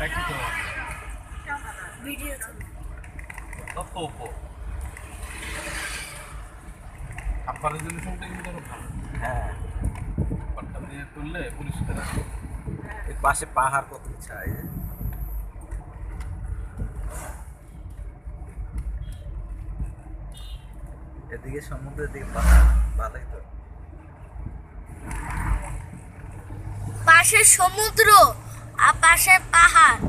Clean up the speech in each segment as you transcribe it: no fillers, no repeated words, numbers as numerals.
একই তো ভিডিও তত উপর আপার রেজলিউশনটা কিন্তু আরো ভালো। হ্যাঁ, ব্যাপারটা দিয়ে করলে পরিষ্কার আছে। এর পাশে পাহাড় কত ছাই। এদিকে সমুদ্রের দিকে পাহাড় ভালোই তো। পাশে সমুদ্র আর পাশে পাহাড়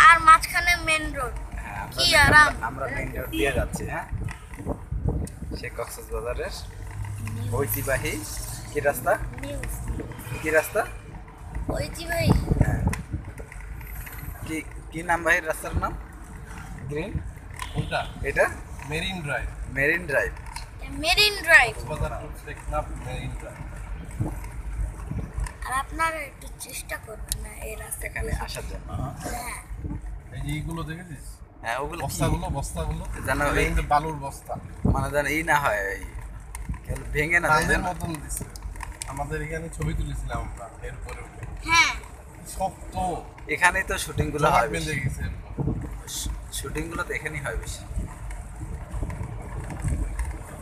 আর মাঝখানে মেন রোড। হ্যাঁ, কি আরাম। আমরা মেইন রোড দিয়ে যাচ্ছি। হ্যাঁ, সে কক্সবাজারের ঐতিহ্যবাহী কি রাস্তা, কি রাস্তা, ঐতিহ্যবাহী হ্যাঁ, কি কি নাম ভাই রাস্তার নাম? গ্রিন, কোনটা? এটা Marine Drive, Marine Drive. Marine Drive. Cox's Bazar to Teknaf Marine Drive. আর আপনারা একটু চেষ্টা করবেন না এই রাস্তা এখানে আসার জন্য। হ্যাঁ এই যে এইগুলো দেখেছিস, হ্ঁ, ওগুলো কি? বস্তাগুলো জানো এগুলো এই কিন্তু বালুর বস্তা, মানে যেন এই না হয়, এই কেউ ভেঙে না যায় কাঁধের যেন। মতন দিচ্ছে। আমাদের এখানে ছবি তুলেছিলাম আমরা এর উপরে উঠে, হ্যাঁ শক্ত এখানেই তো শুটিং গুলো জমাট হয় বেঁধে বেশি। গেছে। শুটিং গুলো তো এখানেই হয় বেশি।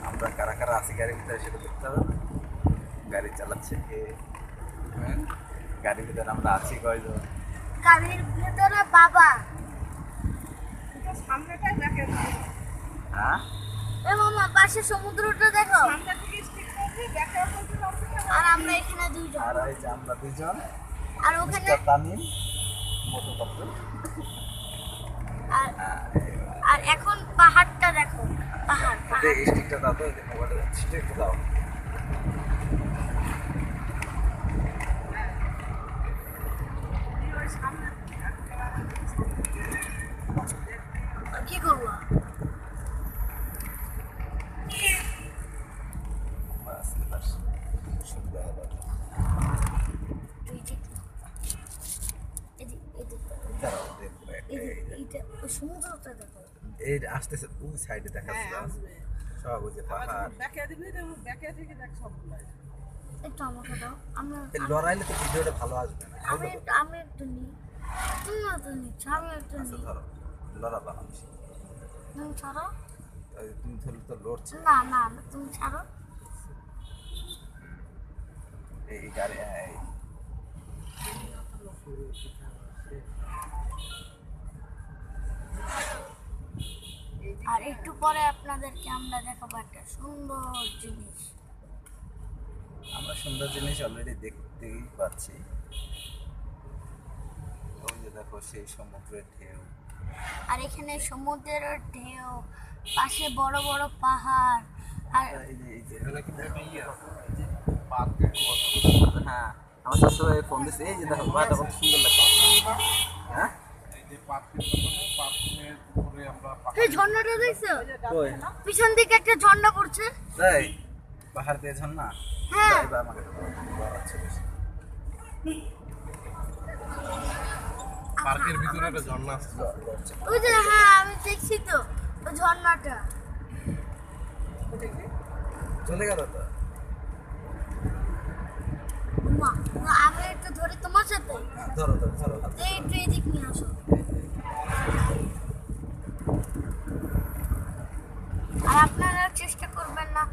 আমরা কারা কারা আছি গাড়ির ভিতরে সেটা দেখতে হবে না? গাড়ি চালাচ্ছে কে? হ্যাঁ, গাড়ির ভিতরে আমরা আছি কয়জন? গাড়ির ভেতরে বাবা হ্যাঁ, এ মামা পাশে সমুদ্রটা দেখো। আর আমরা এখানে দুইজন আর এই যে আমরা দুইজন, আর ওখানে মিস্টার তামিম, মোটু পাপ্পু। আর আর এখন পাহাড়টা দেখো, পাহাড় পাহাড়। এই স্টিকটা দাও তো, এই মোবাইলটা স্টিকটা দাও। কি করবো? বাস, বাস, সুবিধা হলো। তুই ঠিক না। দাঁড়াও, দেখবো একটা, এই যে। এইটা ওই সমুদ্রটা দেখো। এই আসতেছে ওই সাইডে দেখা যাচ্ছে সব ওই যে পাহাড়। একটু আমাকে দাও। আমরা এই লড়াইলে তো ভিডিওটা ভালো আসবে না। আমি একটু নিই। তুমি তো নিচ্ছ, আমি একটু আচ্ছা নিই। ধরো, লড়াবা না বেশি। তুমি ছাড়ো। তুমি ধরলে তো লড়ছে। না না না, তুমি ছাড়ো। এই গাড়ি, হ্যাঁ, এই আর একটু পরে আপনাদেরকে আমরা দেখাবো একটা সুন্দর জিনিস। আমরা সুন্দর জিনিস অলরেডি দেখতেই পাচ্ছি। ওই যে দেখো সেই সমুদ্রের ঢেউ। আর এখানে সমুদ্রের ঢেউ, পাশে বড় বড় পাহাড়। আর এই যে এখানে কিন্তু একটা ইয়ে আছে, এই যে পার্কের মতো। হ্যাঁ, আমার শাশুড়ি ফোন দিচ্ছে। এই যে দেখো পাহাড়টা কত সুন্দর লাগছে। হ্যাঁ, এই যে পার্কের মতো, পার্কের উপরে আমরা এই ঝর্ণাটা দেখছো? কই? পিছন দিকে একটা ঝর্ণা পড়ছে। তাই পাহাড় দিয়ে ঝর্ণা? হ্যাঁ। যাই বা আমাকে বড় আছে বেশি। পার্কের ভিতরে একটা ঝর্ণা আছে। লড়ছে। ওই যে হ্যাঁ আমি দেখছি তো ওই ঝর্ণাটা। চলে গেল তো। মা আমি একটু ধরি তোমার সাথে। হ্যাঁ, ধরো ধরো ধরো হাত এই একটু এদিক নিয়ে আসো। আর আপনারা চেষ্টা করবেন না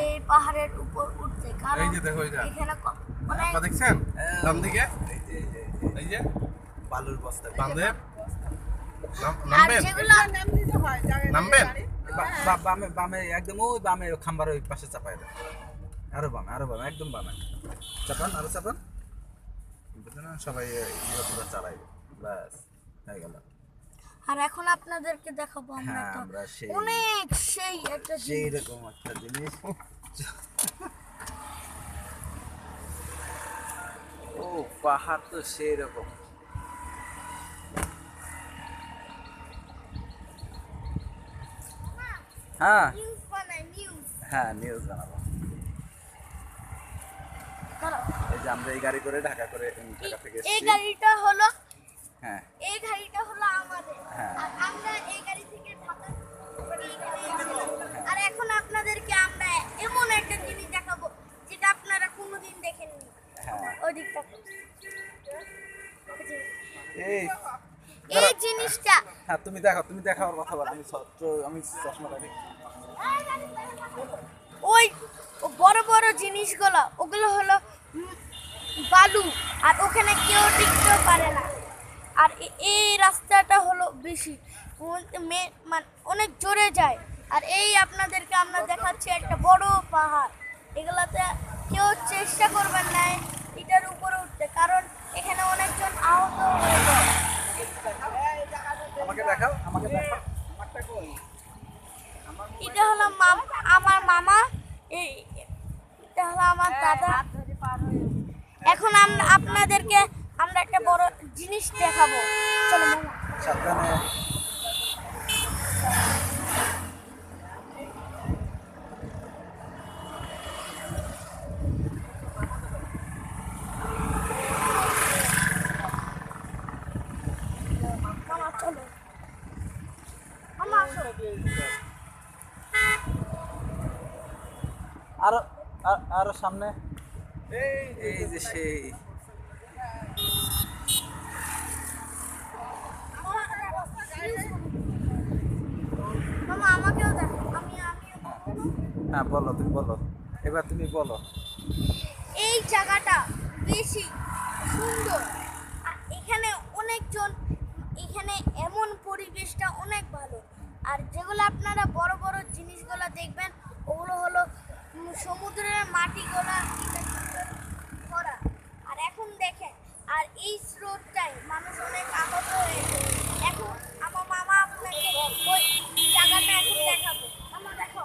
এই পাহাড়ের উপর উঠতে, কারণ এই যে দেখো, এই যে এখানে অনেক আপনারা দেখছেন ডান দিকে, এই যে এই যে এই যে বালুর বস্তা বাঁধে আর নামবেন, যেগুলো নামবেন। বামে বামে একদম ওই বামে খাম্বার ওই পাশে চাপায় দেয়। আরো বামে, আরো বামে, একদম বামে চাপান, আরো চাপান। বুঝলেন না? সবাই ইয়ে পুরো চালাইবে, ব্যাস হয়ে গেল। আর এখন আপনাদেরকে দেখাবো আমরা হ্যাঁ, একটা আমরা সেই অনেক সেই একটা সেই জিনিস। রকম একটা জিনিস। ও পাহাড় তো সেই রকম। হ্যাঁ নিউজ বানাই নিউজ। হ্যাঁ, নিউজ জানাবো। এই যে আমরা এই গাড়ি করে ঢাকা থেকে এই এসেছি। গাড়িটা হলো হ্যাঁ, এই গাড়িটা হলো আমাদের। হ্যাঁ। আর আমরা এই গাড়ি থেকে ঢাকা করে এখানে এসেছিলাম। আর এখন আপনাদেরকে আমরা এমন একটা জিনিস দেখাবো যেটা আপনারা কোনোদিন দেখেননি। হ্যাঁ। ওই দিকটা এই এই জিনিসটা হ্যাঁ তুমি দেখো আমার কথা বলো আমি চশমা রাখি ওই বড় বড় জিনিসগুলো ওগুলো হলো বালু, আর ওখানে কেউ টিকতেও পারে না। আর এই রাস্তাটা হলো বেশি মানে অনেক জোরে যায়। আর এই আপনাদেরকে আমরা দেখাচ্ছি একটা বড় পাহাড়, এগুলাতে কেউ চেষ্টা করবেন না এটার উপরে উঠতে, কারণ এখানে অনেকজন আহত হয়ে যায়। আমাকে দেখাও এটা হলো আমার মামা, এটা হলো আমার দাদা। এখন আপনাদেরকে আমরা একটা বড় জিনিস দেখাবো, চলো মামা। সাবধানে মামা চলো, মামা আসো। আরো সামনে এই যে সেই মামা আমাকেও দেখো, আমিও হ্যাঁ বলো তুমি বলো, এবার তুমি বলো। এই জায়গাটা বেশি সুন্দর, আর এখানে অনেকজন, এখানে এমন পরিবেশটা অনেক ভালো। আর যেগুলো আপনারা বড় বড় জিনিসগুলো দেখবেন ওগুলো হলো সমুদ্রের মাটিগুলা ভরা। আর এখন দেখেন, আর এই স্রোতটাই মানুষ অনেক আহত হয়েছে। এখন আমার মামা আপনাকে ওই জায়গাটা এখন দেখাবো, মামা দেখো।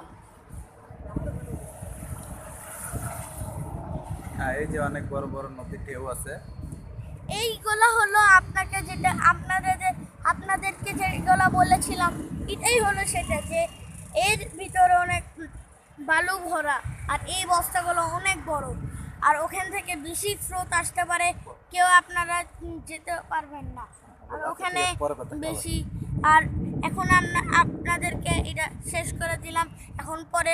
হ্যাঁ এই যে অনেক বড় বড় নদী ঢেউ আছে। এইগুলো হলো আপনাকে যেটা আপনাদেরকে যেগুলো বলেছিলাম, এটাই হলো সেটা, যে এর ভিতরে অনেক বালু ভরা, আর এই বস্তাগুলো অনেক বড়, আর ওখান থেকে বেশি স্রোত আসতে পারে, কেউ আপনারা যেতে পারবেন না। আর ওখানে বেশি, আর এখন আপনাদেরকে এটা শেষ করে দিলাম। এখন পরে